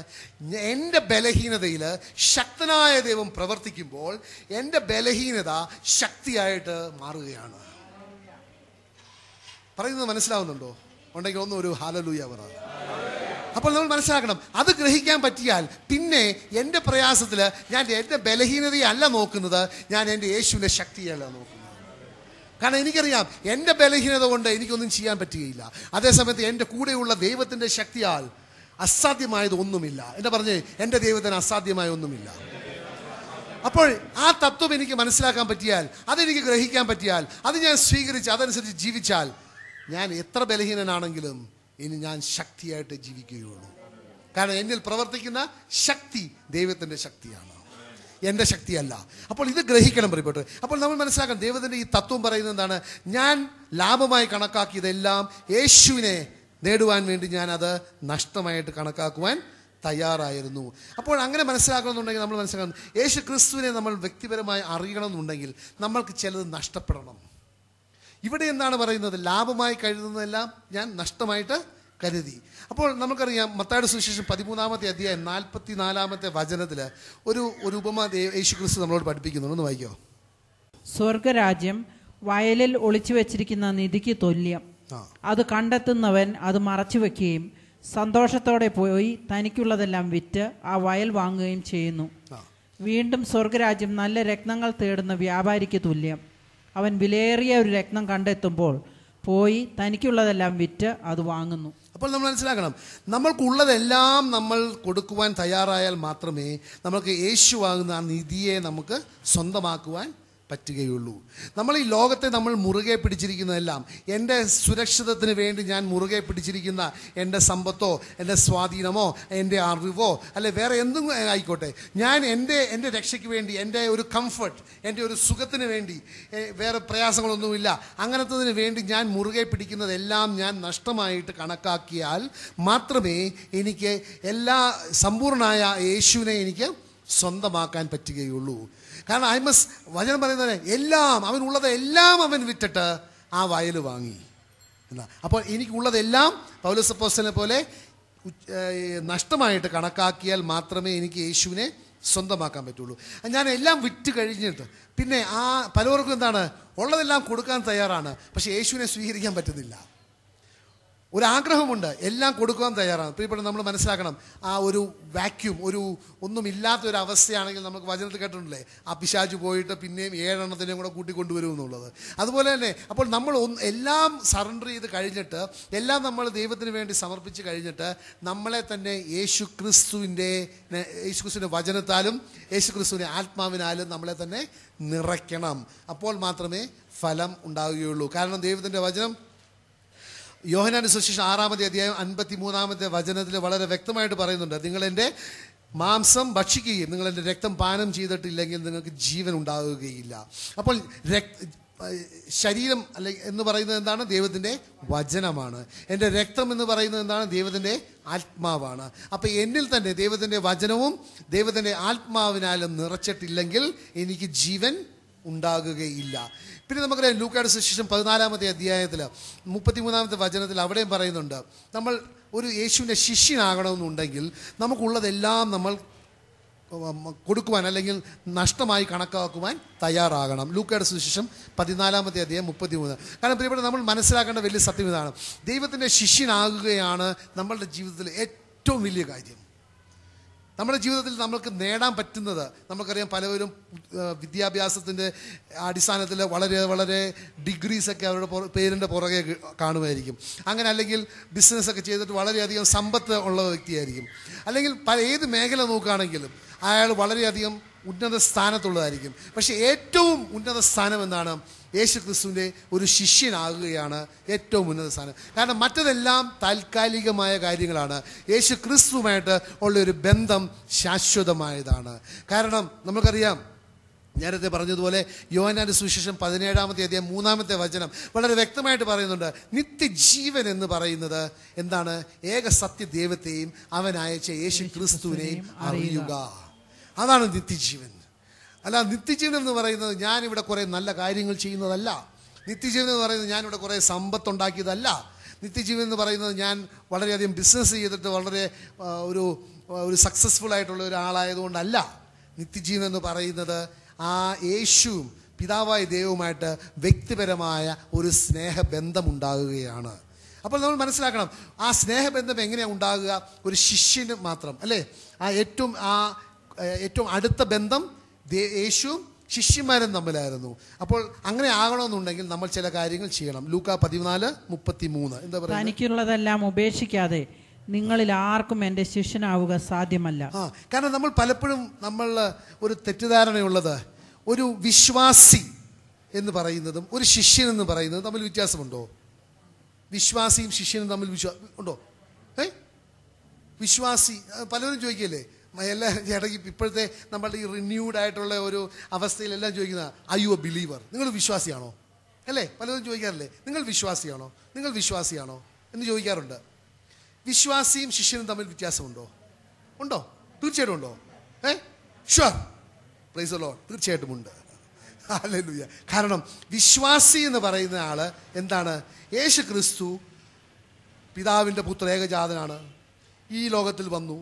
A: എൻ്റെ ബലഹീനതയിൽ ശക്തനായ ദൈവം പ്രവർത്തിക്കുമ്പോൾ എൻ്റെ ബലഹീനത ശക്തിയായിട്ട് മാറുകയാണ്. പറയുന്നത് മനസ്സിലാവുന്നുണ്ടോ? ഉണ്ടെങ്കിൽ ഒരു ഹല്ലേലൂയ പറ. അപ്പോൾ നമ്മൾ മനസ്സിലാക്കണം, അത് ഗ്രഹിക്കാൻ പറ്റിയാൽ പിന്നെ എൻ്റെ പ്രയാസത്തിൽ ഞാൻ എൻ്റെ ബലഹീനതയല്ല നോക്കുന്നത്, ഞാൻ എൻ്റെ യേശുവിൻ്റെ ശക്തിയല്ല നോക്കുന്നത്. കാരണം എനിക്കറിയാം എൻ്റെ ബലഹീനത കൊണ്ട് എനിക്കൊന്നും ചെയ്യാൻ പറ്റുകയില്ല. അതേസമയത്ത് എൻ്റെ കൂടെയുള്ള ദൈവത്തിൻ്റെ ശക്തിയാൽ അസാധ്യമായത് ഒന്നുമില്ല. എന്താ പറഞ്ഞേ? എൻ്റെ ദൈവത്തിന് അസാധ്യമായ ഒന്നുമില്ല. അപ്പോൾ ആ തത്വം എനിക്ക് മനസ്സിലാക്കാൻ പറ്റിയാൽ, അതെനിക്ക് ഗ്രഹിക്കാൻ പറ്റിയാൽ, അത് ഞാൻ സ്വീകരിച്ച് അതനുസരിച്ച് ജീവിച്ചാൽ, ഞാൻ എത്ര ബലഹീനനാണെങ്കിലും ഇനി ഞാൻ ശക്തിയായിട്ട് ജീവിക്കുകയുള്ളൂ. കാരണം എന്നിൽ പ്രവർത്തിക്കുന്ന ശക്തി ദൈവത്തിൻ്റെ ശക്തിയാണ്, എൻ്റെ ശക്തിയല്ല. അപ്പോൾ ഇത് ഗ്രഹിക്കണം പ്രിയപ്പെട്ടു. അപ്പോൾ നമ്മൾ മനസ്സിലാക്കണം, ദൈവത്തിൻ്റെ ഈ തത്വം പറയുന്നത് എന്താണ്? ഞാൻ ലാഭമായി കണക്കാക്കിയതെല്ലാം യേശുവിനെ നേടുവാൻ വേണ്ടി ഞാനത് നഷ്ടമായിട്ട് കണക്കാക്കുവാൻ തയ്യാറായിരുന്നു. അപ്പോൾ അങ്ങനെ മനസ്സിലാക്കണമെന്നുണ്ടെങ്കിൽ നമ്മൾ മനസ്സിലാക്കണം, യേശു ക്രിസ്തുവിനെ നമ്മൾ വ്യക്തിപരമായി അറിയണമെന്നുണ്ടെങ്കിൽ നമ്മൾക്ക് ചിലത് നഷ്ടപ്പെടണം. ഇവിടെ എന്താണ് പറയുന്നത്? ലാഭമായി കരുതുന്നതെല്ലാം ഞാൻ നഷ്ടമായിട്ട് കരുതി. അപ്പോൾ നമുക്കറിയാം, മത്തായിയുടെ സുവിശേഷം 13-ാമത്തെ അധ്യായം 44-ാമത്തെ വചനത്തിൽ ഒരു ഉപമ യേശു ക്രിസ്തു നമ്മളോട് പഠിപ്പിക്കുന്നുണ്ട്. ഒന്ന് വായിക്കോ.
C: സ്വർഗരാജ്യം വയലിൽ ഒളിച്ചു വെച്ചിരിക്കുന്ന നിധിക്ക് തുല്യം. അത് കണ്ടെത്തുന്നവൻ അത് മറച്ചു വെക്കുകയും സന്തോഷത്തോടെ പോയി തനിക്കുള്ളതെല്ലാം വിറ്റ് ആ വയൽ വാങ്ങുകയും ചെയ്യുന്നു. വീണ്ടും സ്വർഗരാജ്യം നല്ല രത്നങ്ങൾ തേടുന്ന വ്യാപാരിക്ക് തുല്യം. അവൻ വിലയേറിയ ഒരു രത്നം കണ്ടെത്തുമ്പോൾ പോയി തനിക്കുള്ളതെല്ലാം വിറ്റ് അത് വാങ്ങുന്നു.
A: അപ്പോൾ നമ്മൾ മനസ്സിലാക്കണം, നമ്മൾക്കുള്ളതെല്ലാം നമ്മൾ കൊടുക്കുവാൻ തയ്യാറായാൽ മാത്രമേ നമുക്ക് യേശു ആകുന്ന ആ നിധിയെ നമുക്ക് സ്വന്തമാക്കുവാൻ പറ്റുകയുള്ളൂ. നമ്മൾ ഈ ലോകത്തെ നമ്മൾ മുറുകെ പിടിച്ചിരിക്കുന്നതെല്ലാം, എൻ്റെ സുരക്ഷിതത്തിന് വേണ്ടി ഞാൻ മുറുകെ പിടിച്ചിരിക്കുന്ന എൻ്റെ സമ്പത്തോ എൻ്റെ സ്വാധീനമോ എൻ്റെ അറിവോ അല്ലെ വേറെ എന്തും ആയിക്കോട്ടെ, ഞാൻ എൻ്റെ രക്ഷയ്ക്ക് വേണ്ടി, എൻ്റെ ഒരു കംഫർട്ട്, എൻ്റെ ഒരു സുഖത്തിന് വേണ്ടി, വേറെ പ്രയാസങ്ങളൊന്നുമില്ല, അങ്ങനത്തതിന് വേണ്ടി ഞാൻ മുറുകെ പിടിക്കുന്നതെല്ലാം ഞാൻ നഷ്ടമായിട്ട് കണക്കാക്കിയാൽ മാത്രമേ എനിക്ക് സമ്പൂർണ്ണമായ യേശുവിനെ എനിക്ക് സ്വന്തമാക്കാൻ പറ്റുകയുള്ളൂ. കാരണം വചനം പറയുന്നത് എല്ലാം അവനുള്ളത് എല്ലാം അവൻ വിറ്റിട്ട് ആ വയൽ വാങ്ങി എന്നാ. അപ്പോൾ എനിക്കുള്ളതെല്ലാം പൗലോസ് അപ്പോസ്തലനെ പോലെ നഷ്ടമായിട്ട് കണക്കാക്കിയാൽ മാത്രമേ എനിക്ക് യേശുവിനെ സ്വന്തമാക്കാൻ പറ്റുള്ളൂ. ഞാൻ എല്ലാം വിറ്റ് കഴിഞ്ഞിട്ട് പിന്നെ പലവർക്കും എന്താണ്, ഉള്ളതെല്ലാം കൊടുക്കാൻ തയ്യാറാണ്, പക്ഷെ യേശുവിനെ സ്വീകരിക്കാൻ പറ്റുന്നില്ല. ഒരാഗ്രഹമുണ്ട്, എല്ലാം കൊടുക്കുവാൻ തയ്യാറാണ്. പ്രിയപ്പെട്ട, നമ്മൾ മനസ്സിലാക്കണം, ആ ഒരു വാക്യൂം, ഒന്നുമില്ലാത്തൊരു അവസ്ഥയാണെങ്കിൽ നമുക്ക് വചനത്തിൽ കേട്ടിട്ടില്ലേ, ആ പിശാചു പോയിട്ട് പിന്നെയും 7 എണ്ണത്തിനെയും കൂടെ കൂട്ടിക്കൊണ്ടുവരും എന്നുള്ളത്. അതുപോലെ തന്നെ അപ്പോൾ നമ്മൾ എല്ലാം സറണ്ടർ ചെയ്ത് കഴിഞ്ഞിട്ട്, എല്ലാം നമ്മൾ ദൈവത്തിന് വേണ്ടി സമർപ്പിച്ച് കഴിഞ്ഞിട്ട്, നമ്മളെ തന്നെ യേശു ക്രിസ്തുവിൻ്റെ വചനത്താലും യേശു ക്രിസ്തുവിൻ്റെ ആത്മാവിനാലും നമ്മളെ തന്നെ നിറയ്ക്കണം. അപ്പോൾ മാത്രമേ ഫലം ഉണ്ടാവുകയുള്ളൂ. കാരണം ദൈവത്തിൻ്റെ വചനം യോഹന്നാന്റെ സുവിശേഷം 6-ാമത്തെ അധ്യായം 53-ാമത്തെ വചനത്തിൽ വളരെ വ്യക്തമായിട്ട് പറയുന്നുണ്ട്, നിങ്ങൾ എൻ്റെ മാംസം ഭക്ഷിക്കുകയും നിങ്ങൾ എൻ്റെ രക്തം പാനം ചെയ്തിട്ടില്ലെങ്കിൽ നിങ്ങൾക്ക് ജീവൻ ഉണ്ടാവുകയില്ല. അപ്പോൾ ശരീരം എന്ന് പറയുന്നത് എന്താണ്? ദൈവത്തിൻ്റെ വചനമാണ്. എൻ്റെ രക്തം എന്ന് പറയുന്നത് എന്താണ്? ദൈവത്തിൻ്റെ ആത്മാവാണ്. അപ്പോൾ എന്നിൽ തന്നെ ദൈവത്തിൻ്റെ വചനവും ദൈവത്തിൻ്റെ ആത്മാവിനാലും നിറച്ചിട്ടില്ലെങ്കിൽ എനിക്ക് ജീവൻ ഉണ്ടാകുകയില്ല. പിന്നെ നമുക്കറിയാം, ലൂക്കായുടെ സുവിശേഷം 14-ാമത്തെ അധ്യായത്തിൽ 33-ാമത്തെ വചനത്തിൽ അവിടെയും പറയുന്നുണ്ട്, നമ്മൾ ഒരു യേശുവിൻ്റെ ശിഷ്യനാകണമെന്നുണ്ടെങ്കിൽ നമുക്കുള്ളതെല്ലാം നമ്മൾ കൊടുക്കുവാൻ അല്ലെങ്കിൽ നഷ്ടമായി കണക്കാക്കുവാൻ തയ്യാറാകണം. ലൂക്കായുടെ സുവിശേഷം 14-ാമത്തെ അധ്യായം 33. കാരണം പ്രിയപ്പെട്ട, നമ്മൾ മനസ്സിലാക്കേണ്ട വലിയ സത്യം ഇതാണ്, ദൈവത്തിൻ്റെ ശിഷ്യനാകുകയാണ് നമ്മളുടെ ജീവിതത്തിൽ ഏറ്റവും വലിയ കാര്യം. നമ്മുടെ ജീവിതത്തിൽ നമുക്ക് നേടാൻ പറ്റുന്നത്, നമുക്കറിയാം, പലവരും വിദ്യാഭ്യാസത്തിൻ്റെ അടിസ്ഥാനത്തിൽ വളരെ വളരെ ഡിഗ്രീസൊക്കെ അവരുടെ പേരിൻ്റെ പുറകെ കാണുമായിരിക്കും. അങ്ങനെ അല്ലെങ്കിൽ ബിസിനസ്സൊക്കെ ചെയ്തിട്ട് വളരെയധികം സമ്പത്ത് ഉള്ള വ്യക്തിയായിരിക്കും. അല്ലെങ്കിൽ ഏത് മേഖല നോക്കുകയാണെങ്കിലും അയാൾ വളരെയധികം ഉന്നത സ്ഥാനത്തുള്ളതായിരിക്കും. പക്ഷേ ഏറ്റവും ഉന്നത സ്ഥാനം എന്നാണ് യേശു ക്രിസ്തുവിൻ്റെ ഒരു ശിഷ്യനാകുകയാണ് ഏറ്റവും ഉന്നത സ്ഥാനം. കാരണം മറ്റതെല്ലാം താൽക്കാലികമായ കാര്യങ്ങളാണ്. യേശു ക്രിസ്തുവുമായിട്ട് ഉള്ളൊരു ബന്ധം ശാശ്വതമായതാണ്. കാരണം നമുക്കറിയാം, നേരത്തെ പറഞ്ഞതുപോലെ യോഹന്നാന്റെ സുവിശേഷം 17-ാമത്തെ അധ്യായം 3-ാമത്തെ വചനം വളരെ വ്യക്തമായിട്ട് പറയുന്നുണ്ട്, നിത്യജീവൻ എന്ന് പറയുന്നത് എന്താണ്? ഏക സത്യ ദൈവത്തെയും അവൻ അയച്ച യേശു ക്രിസ്തുവിനെയും അറിയുക. അതാണ് നിത്യജീവൻ. അല്ല, നിത്യജീവൻ എന്ന് പറയുന്നത് ഞാനിവിടെ കുറേ നല്ല കാര്യങ്ങൾ ചെയ്യുന്നതല്ല. നിത്യജീവൻ എന്ന് പറയുന്നത് ഞാനിവിടെ കുറേ സമ്പത്തുണ്ടാക്കിയതല്ല. നിത്യജീവൻ എന്ന് പറയുന്നത് ഞാൻ വളരെയധികം ബിസിനസ് ചെയ്തിട്ട് വളരെ ഒരു സക്സസ്ഫുൾ ആയിട്ടുള്ള ഒരാളായതുകൊണ്ടല്ല. നിത്യജീവൻ എന്ന് പറയുന്നത് ആ യേശുവും പിതാവായ ദൈവവുമായിട്ട് വ്യക്തിപരമായ ഒരു സ്നേഹബന്ധമുണ്ടാകുകയാണ്. അപ്പോൾ നമ്മൾ മനസ്സിലാക്കണം, ആ സ്നേഹബന്ധം എങ്ങനെയാണ് ഉണ്ടാകുക? ഒരു ശിഷ്യന് മാത്രം അല്ലേ? ഏറ്റവും അടുത്ത ബന്ധം യേശുവും ശിഷ്യന്മാരും തമ്മിലായിരുന്നു. അപ്പോൾ അങ്ങനെ ആകണമെന്നുണ്ടെങ്കിൽ നമ്മൾ ചില കാര്യങ്ങൾ ചെയ്യണം. ലൂക്കാ 14:33 എന്താ പറയുക?
C: തനിക്കുള്ളതെല്ലാം ഉപേക്ഷിക്കാതെ നിങ്ങളിൽ ആർക്കും എൻ്റെ ശിഷ്യനാവുക സാധ്യമല്ല.
A: കാരണം നമ്മൾ പലപ്പോഴും ഒരു തെറ്റിദ്ധാരണയുള്ളത്, ഒരു വിശ്വാസി എന്ന് പറയുന്നതും ഒരു ശിഷ്യൻ എന്ന് പറയുന്നതും തമ്മിൽ വ്യത്യാസമുണ്ടോ? വിശ്വാസിയും ശിഷ്യനും തമ്മിൽ ഉണ്ടോ? വിശ്വാസി പലരും ചോദിക്കല്ലേ, എല്ലാ ഇടയ്ക്ക് ഇപ്പോഴത്തെ നമ്മളുടെ ഈ റിന്യൂഡ് ആയിട്ടുള്ള ഒരു അവസ്ഥയിലെല്ലാം ചോദിക്കുന്ന, ഐ യു എ ബിലീവർ? നിങ്ങൾ വിശ്വാസിയാണോ? അല്ലേ? പലരും ചോദിക്കാറില്ലേ, നിങ്ങൾ വിശ്വാസിയാണോ, നിങ്ങൾ വിശ്വാസിയാണോ എന്ന് ചോദിക്കാറുണ്ട്. വിശ്വാസിയും ശിഷ്യനും തമ്മിൽ വ്യത്യാസമുണ്ടോ? ഉണ്ടോ? തീർച്ചയായിട്ടും ഉണ്ടോ? ഷുവർ, പ്രൈസ് ദി ലോർഡ്, തീർച്ചയായിട്ടും ഉണ്ട്. ഹല്ലേലൂയ. കാരണം വിശ്വാസി എന്ന് പറയുന്ന ആള് എന്താണ്? യേശു ക്രിസ്തു പിതാവിൻ്റെ പുത്ര ഏകജാതനാണ്, ഈ ലോകത്തിൽ വന്നു,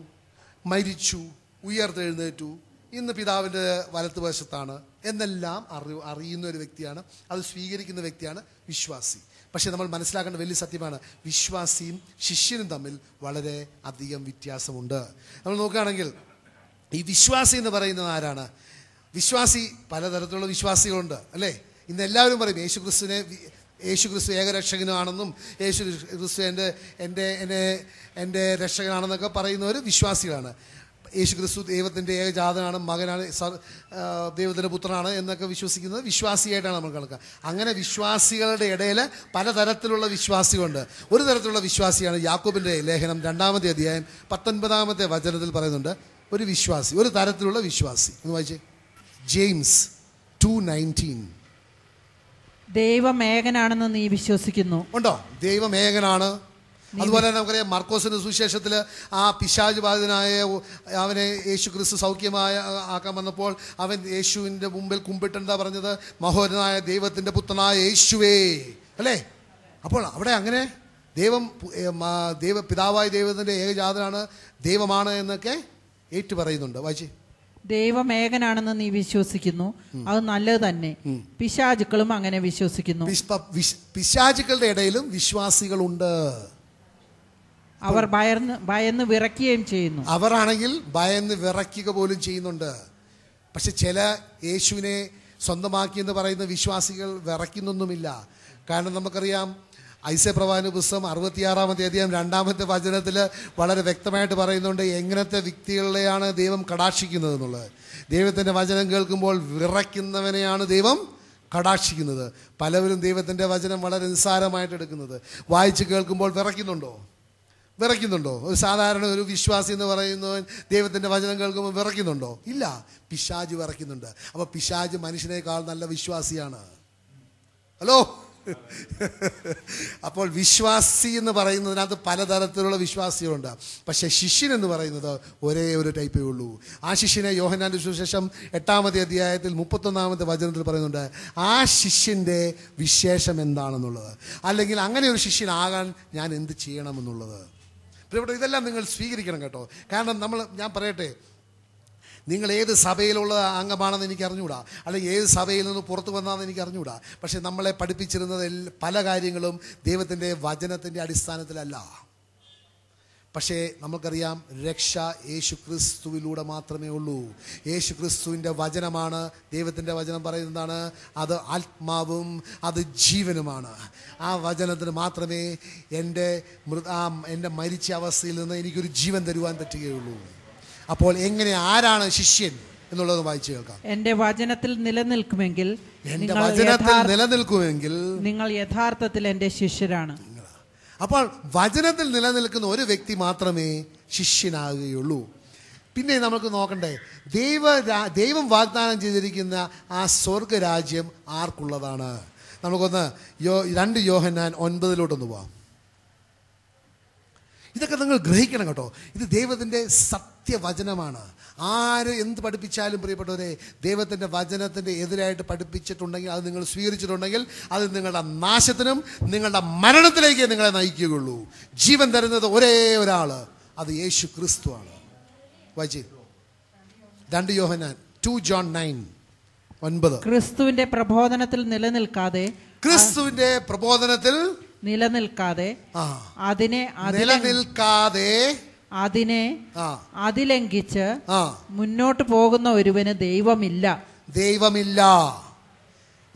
A: മരിച്ചു, ഉയർത്തെഴുന്നേറ്റു, ഇന്ന് പിതാവിൻ്റെ വലത്തുവശത്താണ് എന്നെല്ലാം അറിയുന്ന ഒരു വ്യക്തിയാണ്. അത് സ്വീകരിക്കുന്ന വ്യക്തിയാണ് വിശ്വാസി. പക്ഷേ നമ്മൾ മനസ്സിലാക്കേണ്ട വലിയ സത്യമാണ്, വിശ്വാസിയും ശിഷ്യനും തമ്മിൽ വളരെ അധികം വ്യത്യാസമുണ്ട്. നമ്മൾ നോക്കുകയാണെങ്കിൽ ഈ വിശ്വാസി എന്ന് പറയുന്നത് ആരാണ്? വിശ്വാസി പലതരത്തിലുള്ള വിശ്വാസികളുണ്ട് അല്ലേ? ഇന്ന് എല്ലാവരും പറയും യേശു ക്രിസ്തു ഏകരക്ഷകനാണെന്നും യേശു ക്രിസ്തു എൻ്റെ രക്ഷകനാണെന്നൊക്കെ പറയുന്നവർ വിശ്വാസികളാണ്. യേശു ക്രിസ്തു ദൈവത്തിൻ്റെ ഏകജാതനാണ്, മകനാണ്, ദൈവത്തിൻ്റെ പുത്രനാണ് എന്നൊക്കെ വിശ്വസിക്കുന്നത് വിശ്വാസിയായിട്ടാണ് നമ്മൾ കണക്കുക. അങ്ങനെ വിശ്വാസികളുടെ ഇടയിൽ പലതരത്തിലുള്ള വിശ്വാസികളുണ്ട്. ഒരു തരത്തിലുള്ള വിശ്വാസിയാണ് യാക്കോബിൻ്റെ ലേഖനം 2-ാമത്തെ അധ്യായം 19-ാമത്തെ വചനത്തിൽ പറയുന്നുണ്ട്, ഒരു വിശ്വാസി, ഒരു തരത്തിലുള്ള വിശ്വാസി. ഒന്ന് വായിച്ചേ, ജെയിംസ് 2:19.
C: ദൈവമേകനാണെന്ന് നീ വിശ്വസിക്കുന്നു. ഉണ്ടോ?
A: ദൈവമേകനാണ്. അതുപോലെ തന്നെ നമുക്കറിയാം, മർക്കോസിന്റെ സുവിശേഷത്തിൽ ആ പിശാച് ബാധിതനായ അവനെ യേശു ക്രിസ്തു ആക്കാൻ വന്നപ്പോൾ അവൻ യേശുവിൻ്റെ മുമ്പിൽ കുമ്പിട്ടെന്താ പറഞ്ഞത്? മഹോന്നതനായ ദൈവത്തിൻ്റെ പുത്രനായ യേശുവേ, അല്ലേ? അപ്പോൾ അവിടെ അങ്ങനെ പിതാവായ ദൈവത്തിൻ്റെ ഏകജാതനാണ്, ദൈവമാണ് എന്നൊക്കെ ഏറ്റു പറയുന്നുണ്ട്. വായിച്ചേ,
C: ദൈവമേകനാണെന്ന് നീ വിശ്വസിക്കുന്നു, അത് നല്ലത് തന്നെ. പിശാചുക്കളും അങ്ങനെ വിശ്വസിക്കുന്നു.
A: പിശാചുക്കളുടെ ഇടയിലും വിശ്വാസികളുണ്ട്.
C: അവർ ഭയന്ന് വിറയ്ക്കുകയും ചെയ്യുന്നു.
A: അവരാണെങ്കിൽ ഭയന്ന് വിറയ്ക്കുക പോലും ചെയ്യുന്നുണ്ട്. പക്ഷെ ചില യേശുവിനെ സ്വന്തമാക്കി എന്ന് പറയുന്ന വിശ്വാസികൾ വിറയ്ക്കുന്നൊന്നുമില്ല. കാരണം നമുക്കറിയാം, ഐസയ പ്രവാചകന്റെ പുസ്തകം 66-ാമത്തെ അധ്യായം 2-ാമത്തെ വചനത്തിൽ വളരെ വ്യക്തമായിട്ട് പറയുന്നുണ്ട് എങ്ങനത്തെ വ്യക്തികളെയാണ് ദൈവം കടാക്ഷിക്കുന്നത് എന്നുള്ളത്. ദൈവത്തിൻ്റെ വചനം കേൾക്കുമ്പോൾ വിറയ്ക്കുന്നവനെയാണ് ദൈവം കടാക്ഷിക്കുന്നത്. പലവരും ദൈവത്തിൻ്റെ വചനം വളരെ നിസ്സാരമായിട്ട് എടുക്കുന്നത്. വായിച്ച് കേൾക്കുമ്പോൾ വിറയ്ക്കുന്നുണ്ടോ? ഒരു സാധാരണ ഒരു വിശ്വാസി എന്ന് പറയുന്നവൻ ദൈവത്തിൻ്റെ വചനം കേൾക്കുമ്പോൾ വിറയ്ക്കുന്നുണ്ടോ? ഇല്ല. പിശാച് വിറയ്ക്കുന്നുണ്ട്. അപ്പോൾ പിശാച് മനുഷ്യനേക്കാൾ നല്ല വിശ്വാസിയാണ്. ഹലോ. അപ്പോൾ വിശ്വാസി എന്ന് പറയുന്നതിനകത്ത് പലതരത്തിലുള്ള വിശ്വാസികളുണ്ട്. പക്ഷെ ശിഷ്യൻ എന്ന് പറയുന്നത് ഒരേ ഒരു ടൈപ്പേ ഉള്ളൂ. ആ ശിഷ്യനെ യോഹന്നാന്റെ സുവിശേഷം 8-ാമത്തെ അധ്യായത്തിൽ 31-ാമത്തെ വചനത്തിൽ പറയുന്നുണ്ട്, ആ ശിഷ്യൻ്റെ വിശേഷം എന്താണെന്നുള്ളത്, അല്ലെങ്കിൽ അങ്ങനെ ഒരു ശിഷ്യനാകാൻ ഞാൻ എന്ത് ചെയ്യണമെന്നുള്ളത്. പ്രിയപ്പെട്ട, ഇതെല്ലാം നിങ്ങൾ സ്വീകരിക്കണം കേട്ടോ. കാരണം ഞാൻ പറയട്ടെ, നിങ്ങൾ ഏത് സഭയിലുള്ള അംഗമാണെന്ന് എനിക്ക് അറിഞ്ഞുകൂടാ, അല്ലെങ്കിൽ ഏത് സഭയിൽ നിന്ന് പുറത്തു വന്നാണെന്ന് എനിക്ക് അറിഞ്ഞുകൂടാ. പക്ഷെ നമ്മളെ പഠിപ്പിച്ചിരുന്നത് പല കാര്യങ്ങളും ദൈവത്തിൻ്റെ വചനത്തിൻ്റെ അടിസ്ഥാനത്തിലല്ല. പക്ഷേ നമുക്കറിയാം, രക്ഷ യേശു ക്രിസ്തുവിലൂടെ മാത്രമേ ഉള്ളൂ. യേശു ക്രിസ്തുവിൻ്റെ വചനമാണ്. ദൈവത്തിൻ്റെ വചനം പറയുന്നതാണ്, അത് ആത്മാവും അത് ജീവനുമാണ്. ആ വചനത്തിന് മാത്രമേ എൻ്റെ മരിച്ച അവസ്ഥയിൽ നിന്ന് എനിക്കൊരു ജീവൻ തരുവാൻ പറ്റുകയുള്ളൂ. അപ്പോൾ ആരാണ് ശിഷ്യൻ? എന്നുള്ളത് വായിച്ചു കേൾക്കാം.
C: എന്റെ വചനത്തിൽ നിലനിൽക്കുമെങ്കിൽ
A: എന്റെ വചനത്തിൽ നിലനിൽക്കുമെങ്കിൽ
C: നിങ്ങൾ യഥാർത്ഥത്തിൽ എന്റെ ശിഷ്യരാണ്.
A: അപ്പോൾ വചനത്തിൽ നിലനിൽക്കുന്ന ഒരു വ്യക്തി മാത്രമേ ശിഷ്യനാകുകയുള്ളൂ. പിന്നെ നമുക്ക് നോക്കണ്ടേ, ദൈവം വാഗ്ദാനം ചെയ്തിരിക്കുന്ന ആ സ്വർഗരാജ്യം ആർക്കുള്ളതാണ്? നമുക്കൊന്ന് 2 യോഹന്നാൻ 9 പോവാം. ഇതൊക്കെ നിങ്ങൾ ഗ്രഹിക്കണം കേട്ടോ. ഇത് ദൈവത്തിൻ്റെ സത്യവചനമാണ്. ആര് എന്ത് പഠിപ്പിച്ചാലും പ്രിയപ്പെട്ടവരെ, ദൈവത്തിൻ്റെ വചനത്തിൻ്റെ എതിരായിട്ട് പഠിപ്പിച്ചിട്ടുണ്ടെങ്കിൽ, അത് നിങ്ങൾ സ്വീകരിച്ചിട്ടുണ്ടെങ്കിൽ, അത് നിങ്ങളുടെ നാശത്തിനും നിങ്ങളുടെ മരണത്തിലേക്ക് നിങ്ങളെ നയിക്കുകയുള്ളൂ. ജീവൻ തരുന്നത് ഒരേ ഒരാൾ, അത് യേശു ക്രിസ്തുവാണ്. വായിച്ചേ 2 യോഹന്നാൻ 2 John 9:9.
C: ക്രിസ്തുവിന്റെ പ്രബോധനത്തിൽ നിലനിൽക്കാതെ അതിനെ അതിലംഘിച്ച് മുന്നോട്ട് പോകുന്ന ഒരുവന് ദൈവമില്ല.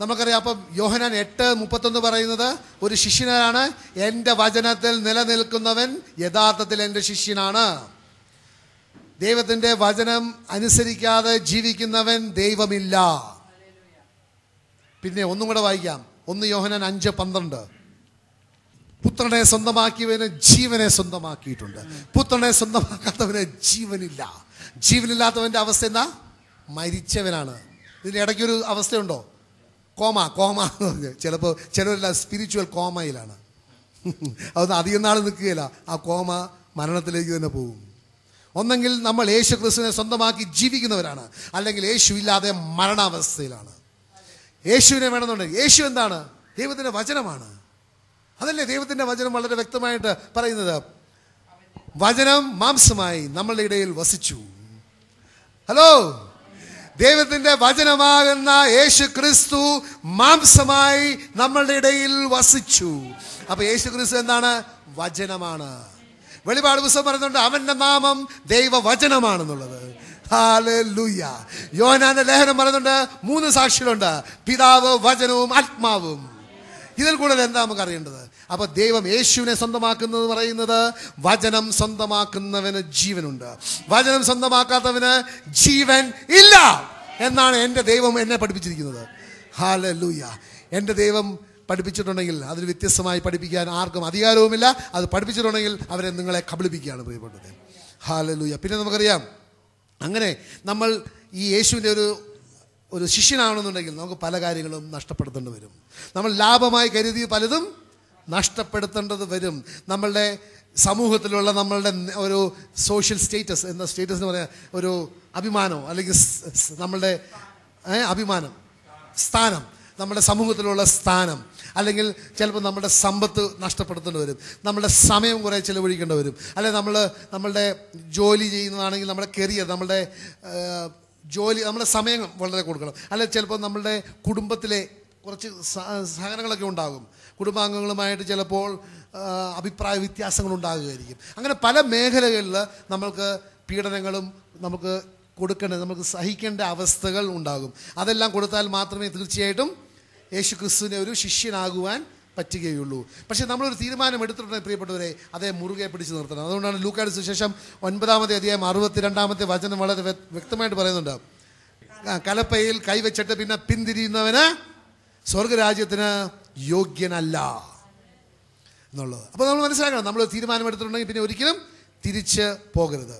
A: നമുക്കറിയാം. അപ്പം യോഹന്നാൻ 8:31 പറയുന്നത് ഒരു ശിഷ്യനാണ്, എൻ്റെ വചനത്തിൽ നിലനിൽക്കുന്നവൻ യഥാർത്ഥത്തിൽ എൻ്റെ ശിഷ്യനാണ്. ദൈവത്തിൻ്റെ വചനം അനുസരിക്കാതെ ജീവിക്കുന്നവൻ ദൈവമില്ല. പിന്നെ ഒന്നും കൂടെ വായിക്കാം. 1 യോഹന്നാൻ 5:12. പുത്രനെ സ്വന്തമാക്കിയവന് ജീവനെ സ്വന്തമാക്കിയിട്ടുണ്ട്. പുത്രനെ സ്വന്തമാക്കാത്തവന് ജീവനില്ല. ജീവനില്ലാത്തവൻ്റെ അവസ്ഥ എന്താ? മരിച്ചവനാണ്. ഇതിൻ്റെ ഇടയ്ക്കൊരു അവസ്ഥയുണ്ടോ? കോമ എന്ന് പറഞ്ഞ് ചിലപ്പോൾ ചിലരെല്ലാം സ്പിരിച്വൽ കോമയിലാണ്. അതൊന്നും അധികം നാൾ നിൽക്കുകയില്ല. ആ കോമ മരണത്തിലേക്ക് തന്നെ പോകും. ഒന്നെങ്കിൽ നമ്മൾ യേശു ക്രിസ്തുവിനെ സ്വന്തമാക്കി ജീവിക്കുന്നവരാണ്, അല്ലെങ്കിൽ യേശു ഇല്ലാതെ മരണാവസ്ഥയിലാണ്. യേശുവിനെ വേണമെന്നുണ്ടെങ്കിൽ, യേശു എന്താണ്? ദൈവത്തിൻ്റെ വചനമാണ്. അതല്ലേ ദൈവത്തിൻ്റെ വചനം വളരെ വ്യക്തമായിട്ട് പറയുന്നത്? വചനം മാംസമായി നമ്മളുടെ ഇടയിൽ വസിച്ചു. ഹലോ, ദൈവത്തിൻ്റെ വചനമാകുന്ന യേശു ക്രിസ്തു മാംസമായി നമ്മളുടെ ഇടയിൽ വസിച്ചു. അപ്പൊ യേശു ക്രിസ്തു എന്താണ്? വചനമാണ്. വെളിപാട് പുസ്തകം പറയുന്നുണ്ട് അവന്റെ നാമം ദൈവവചനമാണെന്നുള്ളത്. ഹല്ലേലൂയ. യോഹന്നാന്റെ ലേഖനം പറയുന്നുണ്ട് 3 സാക്ഷികളുണ്ട്: പിതാവ്, വചനവും ആത്മാവും. ഇതിൽ കൂടുതൽ എന്താ നമുക്ക് അറിയേണ്ടത്? അപ്പൊ ദൈവം യേശുവിനെ സ്വന്തമാക്കുന്നത് പറയുന്നത് വചനം സ്വന്തമാക്കുന്നവന് ജീവനുണ്ട്, വചനം സ്വന്തമാക്കാത്തവന് ജീവൻ ഇല്ല എന്നാണ് എൻ്റെ ദൈവം എന്നെ പഠിപ്പിച്ചിരിക്കുന്നത്. ഹല്ലേലൂയ. എൻ്റെ ദൈവം പഠിപ്പിച്ചിട്ടുണ്ടെങ്കിൽ അതിന് വ്യത്യസ്തമായി പഠിപ്പിക്കാൻ ആർക്കും അധികാരവുമില്ല. അത് പഠിപ്പിച്ചിട്ടുണ്ടെങ്കിൽ അവരെ നിങ്ങളെ കബളിപ്പിക്കുകയാണ് പ്രിയപ്പെട്ടത്. ഹല്ലേലൂയ. പിന്നെ നമുക്കറിയാം, അങ്ങനെ നമ്മൾ ഈ യേശുവിൻ്റെ ഒരു ശിഷ്യനാണെന്നുണ്ടെങ്കിൽ നമുക്ക് പല കാര്യങ്ങളും നഷ്ടപ്പെടുത്തേണ്ടി വരും. നമ്മൾ ലാഭമായി കരുതി പലതും നഷ്ടപ്പെടുത്തേണ്ടത് വരും. നമ്മളുടെ സമൂഹത്തിലുള്ള നമ്മളുടെ ഒരു സോഷ്യൽ സ്റ്റേറ്റസ്, എന്ന സ്റ്റേറ്റസ് എന്ന് പറയാൻ ഒരു അഭിമാനം, അല്ലെങ്കിൽ നമ്മളുടെ അഭിമാനം, സ്ഥാനം, നമ്മുടെ സമൂഹത്തിലുള്ള സ്ഥാനം, അല്ലെങ്കിൽ ചിലപ്പോൾ നമ്മുടെ സമ്പത്ത് നഷ്ടപ്പെടുത്തേണ്ടി വരും, നമ്മുടെ സമയം കുറേ ചിലവഴിക്കേണ്ടി വരും, അല്ലെങ്കിൽ നമ്മളുടെ ജോലി ചെയ്യുന്നതാണെങ്കിൽ നമ്മുടെ കരിയർ, നമ്മുടെ ജോലി, നമ്മുടെ സമയം വളരെ കൊടുക്കണം. അല്ലെങ്കിൽ ചിലപ്പോൾ നമ്മളുടെ കുടുംബത്തിലെ കുറച്ച് സഹനങ്ങളൊക്കെ ഉണ്ടാകും. കുടുംബാംഗങ്ങളുമായിട്ട് ചിലപ്പോൾ അഭിപ്രായ വ്യത്യാസങ്ങളുണ്ടാകുമായിരിക്കും. അങ്ങനെ പല മേഖലകളിൽ നമ്മൾക്ക് പീഡനങ്ങളും നമുക്ക് നമുക്ക് സഹിക്കേണ്ട അവസ്ഥകൾ ഉണ്ടാകും. അതെല്ലാം കൊടുത്താൽ മാത്രമേ തീർച്ചയായിട്ടും യേശു ക്രിസ്തുവിനെ ഒരു ശിഷ്യനാകുവാൻ പറ്റുകയുള്ളൂ. പക്ഷേ നമ്മളൊരു തീരുമാനം എടുത്തിട്ടുണ്ടെങ്കിൽ പ്രിയപ്പെട്ടവരെ, അതേ മുറുകെ പിടിച്ച് നിർത്തണം. അതുകൊണ്ടാണ് ലൂക്കായുടെ സുവിശേഷം 9-ാമത്തെ അധ്യായം 62-ാമത്തെ വചനം വളരെ വ്യക്തമായിട്ട് പറയുന്നുണ്ട്: കലപ്പയിൽ കൈവച്ചിട്ട് പിന്നെ പിന്തിരിയുന്നവന് സ്വർഗരാജ്യത്തിന് യോഗ്യനല്ല എന്നുള്ളത്. അപ്പോൾ നമ്മൾ മനസ്സിലാക്കണം, നമ്മൾ തീരുമാനം എടുത്തിട്ടുണ്ടെങ്കിൽ പിന്നെ ഒരിക്കലും തിരിച്ച് പോകരുത്.